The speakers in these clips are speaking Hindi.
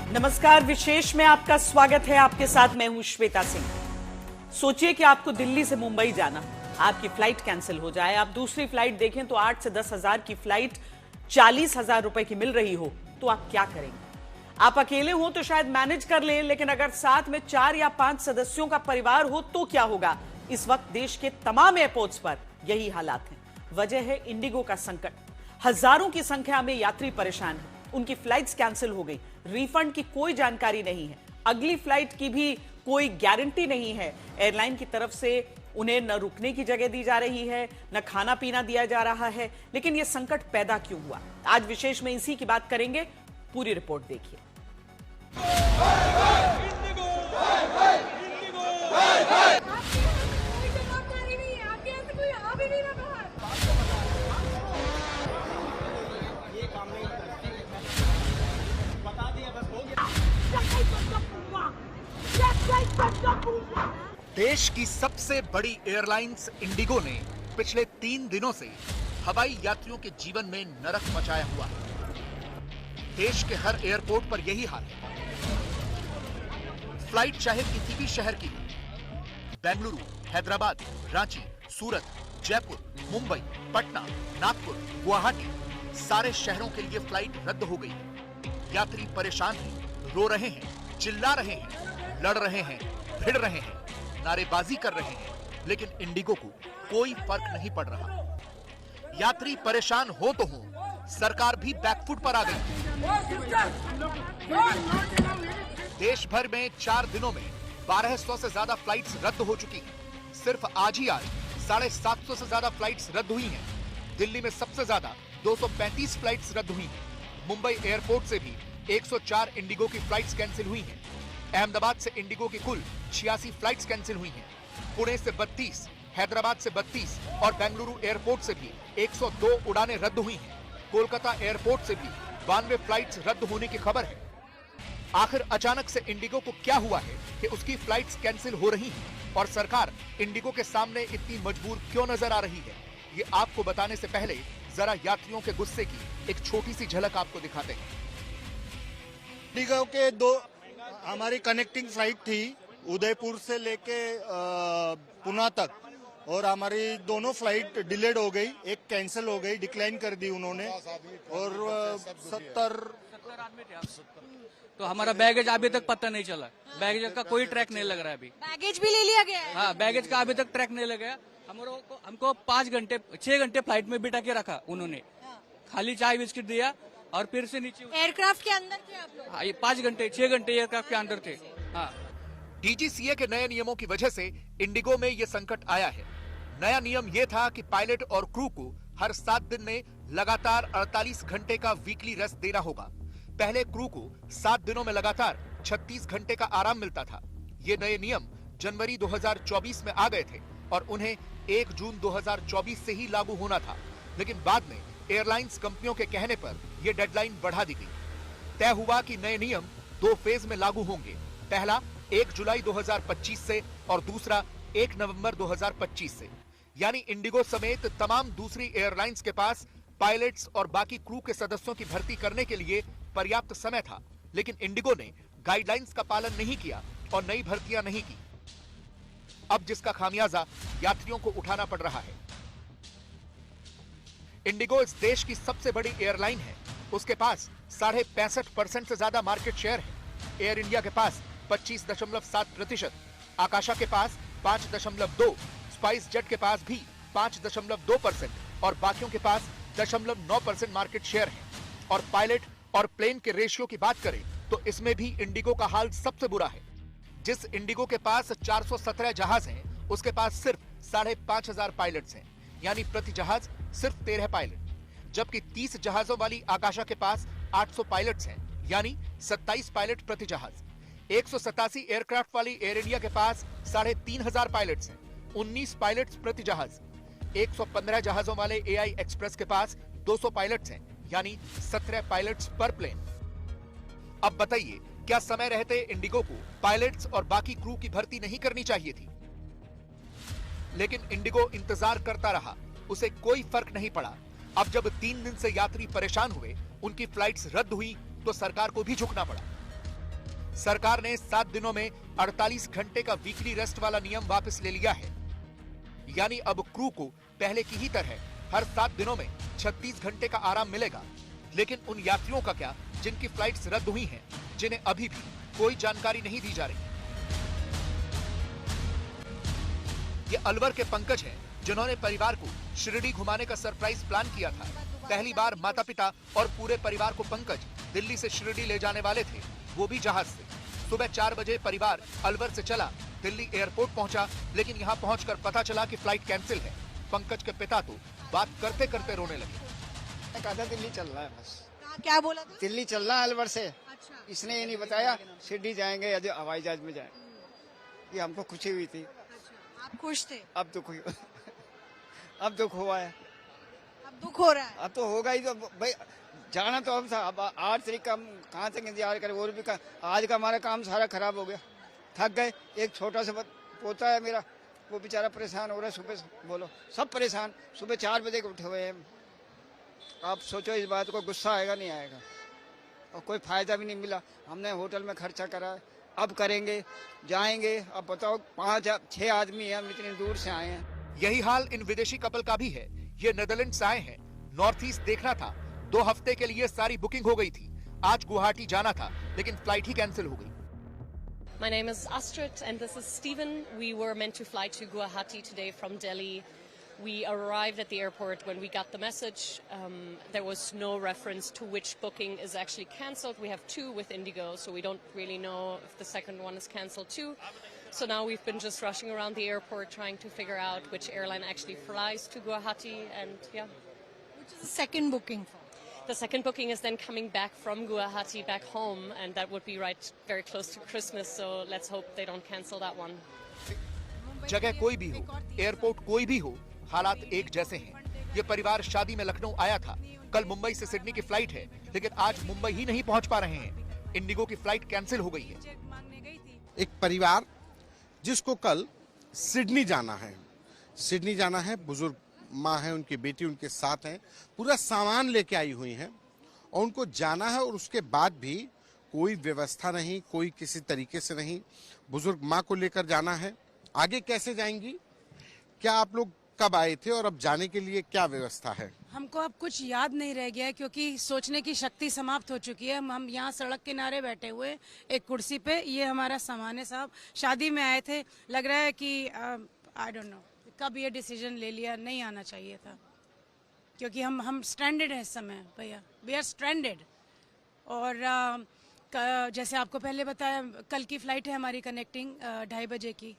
नमस्कार, विशेष में आपका स्वागत है। आपके साथ मैं हूं श्वेता सिंह। सोचिए कि आपको दिल्ली से मुंबई जाना, आपकी फ्लाइट कैंसिल हो जाए। आप दूसरी फ्लाइट देखें तो 8 से 10 हजार की फ्लाइट 40,000 रुपए की मिल रही हो, तो आप क्या करेंगे? आप अकेले हो तो शायद मैनेज कर लें, लेकिन अगर साथ में 4 या 5 सदस्यों का परिवार हो तो क्या होगा? इस वक्त देश के तमाम एयरपोर्ट्स पर यही हालात हैं। वजह है इंडिगो का संकट। हजारों की संख्या में यात्री परेशान हैं, उनकी फ्लाइट्स कैंसिल हो गई, रिफंड की कोई जानकारी नहीं है, अगली फ्लाइट की भी कोई गारंटी नहीं है। एयरलाइन की तरफ से उन्हें न रुकने की जगह दी जा रही है, न खाना पीना दिया जा रहा है। लेकिन यह संकट पैदा क्यों हुआ? आज विशेष में इसी की बात करेंगे। पूरी रिपोर्ट देखिए। देश की सबसे बड़ी एयरलाइंस इंडिगो ने पिछले 3 दिनों से हवाई यात्रियों के जीवन में नरक मचाया हुआ है। देश के हर एयरपोर्ट पर यही हाल है। फ्लाइट चाहे किसी भी शहर की हो, बेंगलुरु, हैदराबाद, रांची, सूरत, जयपुर, मुंबई, पटना, नागपुर, गुवाहाटी, सारे शहरों के लिए फ्लाइट रद्द हो गई है। यात्री परेशान हैं, रो रहे हैं, चिल्ला रहे हैं, लड़ रहे हैं, भिड़ रहे हैं, नारेबाजी कर रहे हैं, लेकिन इंडिगो को कोई फर्क नहीं पड़ रहा। यात्री परेशान हो तो हो, सरकार भी बैकफुट पर आ गई। देश भर में 4 दिनों में 1200 से ज्यादा फ्लाइट्स रद्द हो चुकी हैं। सिर्फ आज 750 से ज्यादा फ्लाइट्स रद्द हुई हैं। दिल्ली में सबसे ज्यादा 235 फ्लाइट्स रद्द हुई हैं। मुंबई एयरपोर्ट से भी 104 इंडिगो की फ्लाइट्स कैंसिल हुई हैं। अहमदाबाद से इंडिगो की कुल 86 फ्लाइट्स कैंसिल हुई हैं। पुणे से 32, हैदराबाद से 32 और बेंगलुरु एयरपोर्ट से भी 102 उड़ानें रद्द हुई हैं। कोलकाता एयरपोर्ट से भी 92 फ्लाइट्स रद्द होने की खबर है। आखिर अचानक से इंडिगो को क्या हुआ है कि उसकी फ्लाइट्स कैंसिल हो रही हैं और सरकार इंडिगो के सामने इतनी मजबूर क्यों नजर आ रही है? ये आपको बताने से पहले जरा यात्रियों के गुस्से की एक छोटी सी झलक आपको दिखाते हैं। इंडिगो के 2 हमारी कनेक्टिंग फ्लाइट थी, उदयपुर से लेके पुणे तक, और हमारी दोनों फ्लाइट डिलेड हो गई। एक कैंसिल हो गई, डिक्लाइन कर दी उन्होंने, और 70 तो हमारा बैगेज अभी तक पता नहीं चला। बैगेज का कोई ट्रैक नहीं लग रहा है अभी। बैगेज भी ले लिया गया है? हाँ, बैगेज का अभी तक ट्रैक नहीं लगा। हमको 6 घंटे फ्लाइट में बिठा के रखा उन्होंने। खाली चाय बिस्किट दिया और फिर से नीचे। एयरक्राफ्ट के अंदर थे आप लोग? हाँ, ये 6 घंटे एयरक्राफ्ट के अंदर थे। हाँ। डीजीसीए के नए नियमों की वजह से इंडिगो में ये संकट आया है। नया नियम ये था कि पायलट और क्रू को हर 7 दिन में लगातार 48 घंटे का वीकली रेस्ट देना होगा। पहले क्रू को 7 दिनों में लगातार 36 घंटे का आराम मिलता था। ये नए नियम जनवरी 2024 में आ गए थे और उन्हें 1 जून 2024 से ही लागू होना था, लेकिन बाद में एयरलाइंस कंपनियों के कहने पर यह डेडलाइन बढ़ा दी गई। तय हुआ कि नए नियम 2 फेज में लागू होंगे। पहला 1 जुलाई 2025 से और दूसरा 1 नवंबर 2025 से। यानी इंडिगो समेत तमाम दूसरी एयरलाइंस के पास पायलट्स और बाकी क्रू के सदस्यों की भर्ती करने के लिए पर्याप्त समय था, लेकिन इंडिगो ने गाइडलाइंस का पालन नहीं किया और नई भर्तियां नहीं की। अब जिसका खामियाजा यात्रियों को उठाना पड़ रहा है। इंडिगो इस देश की सबसे बड़ी एयरलाइन है। उसके पास 65.5% से ज्यादा मार्केट शेयर है। एयर इंडिया के पास 25.7%, आकाशा के पास 5.2%, स्पाइस जेट के पास भी 5.2% और बाकियों के पास 0.9% मार्केट शेयर है। और पायलट और प्लेन के रेशियो की बात करें तो इसमें भी इंडिगो का हाल सबसे बुरा है। जिस इंडिगो के पास 417 जहाज हैं, उसके पास सिर्फ 5,500 पायलट्स हैं, यानी प्रति जहाज सिर्फ 13 पायलट। जबकि 30 जहाजों वाली आकाशा के पास 800 पायलट्स हैं, यानी 27 पायलट प्रति जहाज। 187 एयरक्राफ्ट वाली एयर इंडिया के पास 3,500 पायलट्स हैं, 19 पायलट्स प्रति जहाज। 115 जहाजों वाले एआई एक्सप्रेस के पास 200 पायलट्स हैं, यानी 17 पायलट्स पर प्लेन। अब बताइए, क्या समय रहते इंडिगो को पायलट्स और बाकी क्रू की भर्ती नहीं करनी चाहिए थी? लेकिन इंडिगो इंतजार करता रहा, उसे कोई फर्क नहीं पड़ा। अब जब 3 दिन से यात्री परेशान हुए, उनकी फ्लाइट्स रद्द हुई, तो सरकार को भी झुकना पड़ा। सरकार ने 7 दिनों में 48 घंटे का वीकली रेस्ट वाला नियम वापस ले लिया है। यानी अब क्रू को पहले की ही तरह हर 7 दिनों में 36 घंटे का आराम मिलेगा। लेकिन उन यात्रियों का क्या जिनकी फ्लाइट्स रद्द हुई हैं, जिन्हें अभी भी कोई जानकारी नहीं दी जा रही। ये अलवर के पंकज हैं, जिन्होंने परिवार को शिरडी घुमाने का सरप्राइज प्लान किया था। पहली बार माता पिता और पूरे परिवार को पंकज दिल्ली से शिरडी ले जाने वाले थे, वो भी जहाज से। सुबह 4 बजे परिवार अलवर से चला, दिल्ली एयरपोर्ट पहुंचा, लेकिन यहां पहुंचकर पता चला कि फ्लाइट कैंसिल है। पंकज के पिता तो बात करते करते रोने लगे। कहा था दिल्ली चल रहा है, बस क्या बोला था? दिल्ली चल रहा है अलवर से। अच्छा। इसने ये नहीं बताया शिरडी जाएंगे या हवाई जहाज में जाएंगे। ये हमको खुशी हुई थी। अच्छा, आप खुश थे? अब दुख अब दुख हुआ है। अब दुख हो रहा है? अब तो होगा ही। तो भाई जाना तो अब था। अब 8 तारीख का हम कहाँ तक इंतजार करें। और भी आज का हमारा काम सारा खराब हो गया, थक गए। एक छोटा सा पोता है मेरा, वो बेचारा परेशान हो रहा है। सुबह बोलो सब परेशान, सुबह 4 बजे के उठे हुए हैं। आप सोचो इस बात को, गुस्सा आएगा नहीं आएगा। और कोई फायदा भी नहीं मिला। हमने होटल में खर्चा करा, अब करेंगे, जाएंगे। अब बताओ 5-6 आदमी हैं, हम इतनी दूर से आए हैं। यही हाल इन विदेशी कपल का भी है। ये नेदरलैंड से आए हैं, नॉर्थ ईस्ट देखना था। 2 हफ्ते के लिए सारी बुकिंग हो गई थी। आज गुवाहाटी जाना था, लेकिन फ्लाइट ही कैंसिल हो गई। My name is Astrid and this is Stephen. We were meant to fly to Guwahati today from Delhi. We arrived at the airport when we got the message. There was no reference to which booking is actually cancelled. We have 2 with Indigo, so we don't really know if the second one is cancelled too. So now we've been just rushing around the airport trying to figure out which airline actually flies to Guwahati, and yeah. Which is the second booking for? The second booking is then coming back from Guwahati back home, and that would be right very close to Christmas, so let's hope they don't cancel that one. जगह कोई भी हो, एयरपोर्ट कोई भी हो, हालात एक जैसे हैं। ये परिवार शादी में लखनऊ आया था। कल मुंबई से सिडनी की फ्लाइट है, लेकिन आज मुंबई ही नहीं पहुंच पा रहे हैं। इंडिगो की फ्लाइट कैंसिल हो गई है। एक परिवार जिसको कल सिडनी जाना है, बुजुर्ग माँ है, उनकी बेटी उनके साथ है, पूरा सामान लेके आई हुई हैं और उनको जाना है। और उसके बाद भी कोई व्यवस्था नहीं, कोई किसी तरीके से नहीं। बुजुर्ग माँ को लेकर जाना है, आगे कैसे जाएंगी? क्या आप लोग कब आए थे और अब जाने के लिए क्या व्यवस्था है? हमको अब कुछ याद नहीं रह गया है, क्योंकि सोचने की शक्ति समाप्त हो चुकी है। हम यहाँ सड़क किनारे बैठे हुए एक कुर्सी पे, ये हमारा सामान है साहब। शादी में आए थे, लग रहा है कि आई डोंट नो कब ये डिसीजन ले लिया, नहीं आना चाहिए था। क्योंकि हम स्ट्रैंडेड हैं इस समय भैया, वी आर स्ट्रैंडेड। और जैसे आपको पहले बताया, कल की फ्लाइट है हमारी कनेक्टिंग 2:30 बजे की।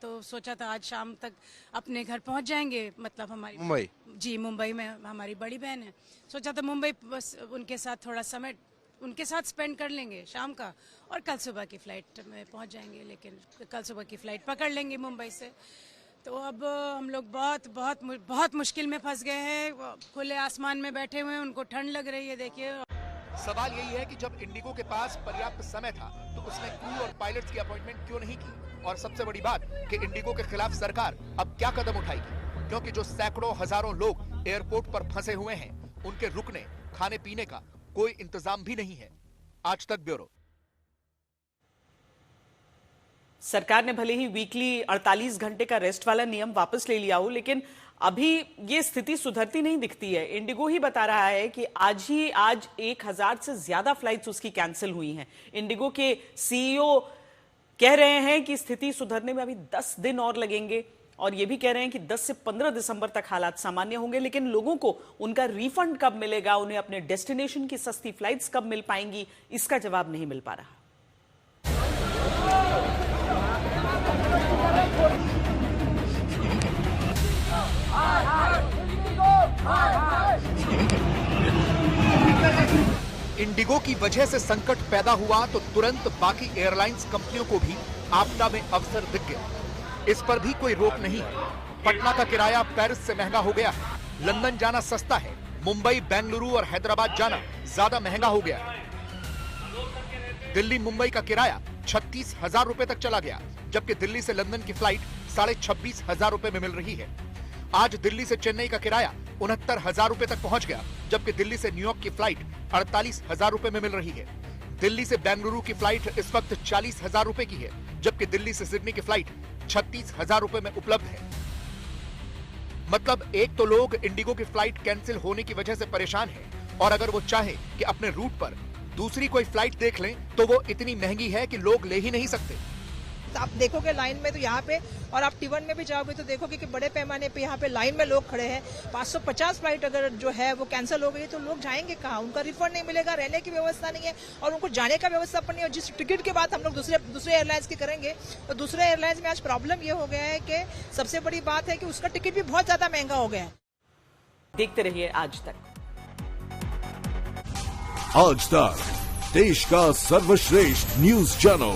तो सोचा था आज शाम तक अपने घर पहुंच जाएंगे। मतलब हमारी मुंबई, जी मुंबई में हमारी बड़ी बहन है। सोचा था मुंबई बस उनके साथ थोड़ा समय उनके साथ स्पेंड कर लेंगे शाम का, और कल सुबह की फ्लाइट में पहुंच जाएंगे। लेकिन कल सुबह की फ्लाइट पकड़ लेंगे मुंबई से। तो अब हम लोग बहुत मुश्किल में फंस गए हैं। खुले आसमान में बैठे हुए हैं, उनको ठंड लग रही है। देखिए, सवाल यही है कि जब इंडिगो के पास पर्याप्त समय था तो उसने क्रू और पायलट्स की अपॉइंटमेंट क्यों नहीं की? और सबसे बड़ी बात कि इंडिगो के खिलाफ सरकार अब क्या कदम उठाएगी? क्योंकि जो सैकड़ों हजारों लोग एयरपोर्ट पर फंसे हुए हैं, उनके रुकने खाने पीने का कोई इंतजाम भी नहीं है। आज तक ब्यूरो। सरकार ने भले ही वीकली 48 घंटे का रेस्ट वाला नियम वापस ले लिया हो, लेकिन अभी ये स्थिति सुधरती नहीं दिखती है। इंडिगो ही बता रहा है कि आज 1000 से ज्यादा फ्लाइट्स उसकी कैंसिल हुई हैं। इंडिगो के सीईओ कह रहे हैं कि स्थिति सुधरने में अभी 10 दिन और लगेंगे, और ये भी कह रहे हैं कि 10 से 15 दिसंबर तक हालात सामान्य होंगे। लेकिन लोगों को उनका रिफंड कब मिलेगा, उन्हें अपने डेस्टिनेशन की सस्ती फ्लाइट्स कब मिल पाएंगी, इसका जवाब नहीं मिल पा रहा। इंडिगो की वजह से संकट पैदा हुआ तो तुरंत बाकी एयरलाइंस कंपनियों को भी आपदा में अवसर दिख गया। इस पर भी कोई रोक नहीं। पटना का किराया पेरिस से महंगा हो गया है, लंदन जाना सस्ता है, मुंबई, बेंगलुरु और हैदराबाद जाना ज्यादा महंगा हो गया है। दिल्ली मुंबई का किराया 36,000 रुपए तक चला गया, जबकि दिल्ली से लंदन की फ्लाइट 26,500 रुपए में मिल रही है। आज दिल्ली से चेन्नई का किराया 69,000 रुपए तक पहुंच गया, जबकि दिल्ली से न्यूयॉर्क की फ्लाइट 48,000 रुपए में मिल रही है। दिल्ली से बेंगलुरु की फ्लाइट इस वक्त 40,000 रुपए की है, जबकि दिल्ली से सिडनी की फ्लाइट 36,000 रुपए में उपलब्ध है। मतलब एक तो लोग इंडिगो की फ्लाइट कैंसिल होने की वजह से परेशान हैं, और अगर वो चाहे कि अपने रूट पर दूसरी कोई फ्लाइट देख लें तो वो इतनी महंगी है कि लोग ले ही नहीं सकते। आप देखोगे लाइन में तो यहाँ पे, और आप T1 में भी जाओगे तो देखोगे कि बड़े पैमाने पे यहाँ पे लाइन में लोग खड़े हैं। 550 फ्लाइट अगर जो है वो कैंसिल हो गई तो लोग जाएंगे कहाँ? उनका रिफंड नहीं मिलेगा, रहने की व्यवस्था नहीं है और उनको जाने का व्यवस्था पर नहीं है। जिस टिकट की बात हम लोग दूसरे एयरलाइंस की करेंगे तो दूसरे एयरलाइंस में आज प्रॉब्लम ये हो गया है कि सबसे बड़ी बात है कि उसका टिकट भी बहुत ज्यादा महंगा हो गया है। देखते रहिए आज तक। आज तक देश का सर्वश्रेष्ठ न्यूज चैनल।